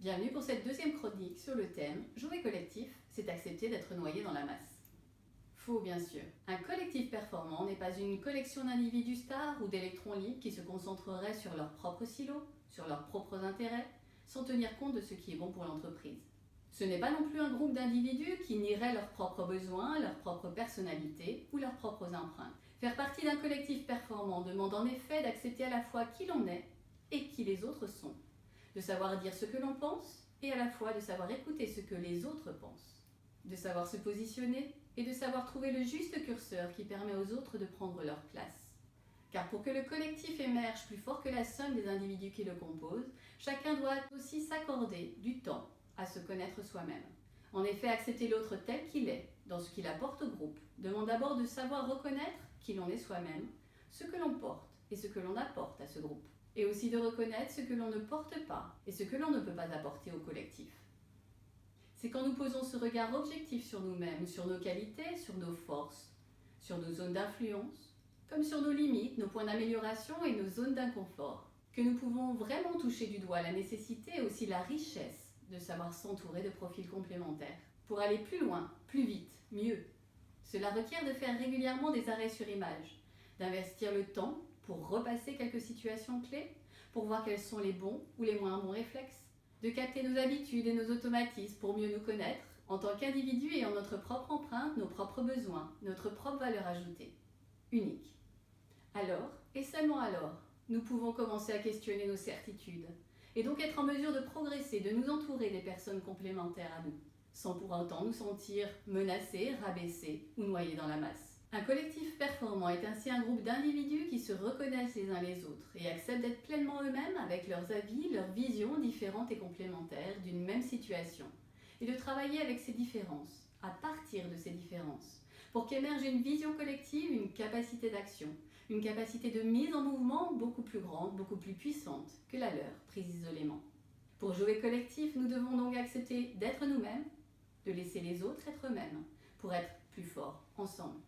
Bienvenue pour cette deuxième chronique sur le thème « Jouer collectif, c'est accepter d'être noyé dans la masse ». Faux bien sûr. Un collectif performant n'est pas une collection d'individus stars ou d'électrons libres qui se concentreraient sur leurs propres silos, sur leurs propres intérêts, sans tenir compte de ce qui est bon pour l'entreprise. Ce n'est pas non plus un groupe d'individus qui nieraient leurs propres besoins, leur propre personnalité ou leurs propres empreintes. Faire partie d'un collectif performant demande en effet d'accepter à la fois qui l'on est et qui les autres sont, de savoir dire ce que l'on pense et à la fois de savoir écouter ce que les autres pensent, de savoir se positionner et de savoir trouver le juste curseur qui permet aux autres de prendre leur place. Car pour que le collectif émerge plus fort que la somme des individus qui le composent, chacun doit aussi s'accorder du temps à se connaître soi-même. En effet, accepter l'autre tel qu'il est, dans ce qu'il apporte au groupe, demande d'abord de savoir reconnaître qui l'on est soi-même, ce que l'on porte et ce que l'on apporte à ce groupe, et aussi de reconnaître ce que l'on ne porte pas et ce que l'on ne peut pas apporter au collectif. C'est quand nous posons ce regard objectif sur nous-mêmes, sur nos qualités, sur nos forces, sur nos zones d'influence, comme sur nos limites, nos points d'amélioration et nos zones d'inconfort, que nous pouvons vraiment toucher du doigt la nécessité et aussi la richesse de savoir s'entourer de profils complémentaires. Pour aller plus loin, plus vite, mieux. Cela requiert de faire régulièrement des arrêts sur image, d'investir le temps pour repasser quelques situations clés, pour voir quels sont les bons ou les moins bons réflexes, de capter nos habitudes et nos automatismes pour mieux nous connaître, en tant qu'individus ayant notre propre empreinte, nos propres besoins, notre propre valeur ajoutée. Unique. Alors, et seulement alors, nous pouvons commencer à questionner nos certitudes, et donc être en mesure de progresser, de nous entourer des personnes complémentaires à nous, sans pour autant nous sentir menacés, rabaissés ou noyés dans la masse. Un collectif performant est ainsi un groupe d'individus qui se reconnaissent les uns les autres et acceptent d'être pleinement eux-mêmes avec leurs avis, leurs visions différentes et complémentaires d'une même situation, et de travailler avec ces différences, à partir de ces différences, pour qu'émerge une vision collective, une capacité d'action, une capacité de mise en mouvement beaucoup plus grande, beaucoup plus puissante que la leur, prise isolément. Pour jouer collectif, nous devons donc accepter d'être nous-mêmes, de laisser les autres être eux-mêmes, pour être plus forts ensemble.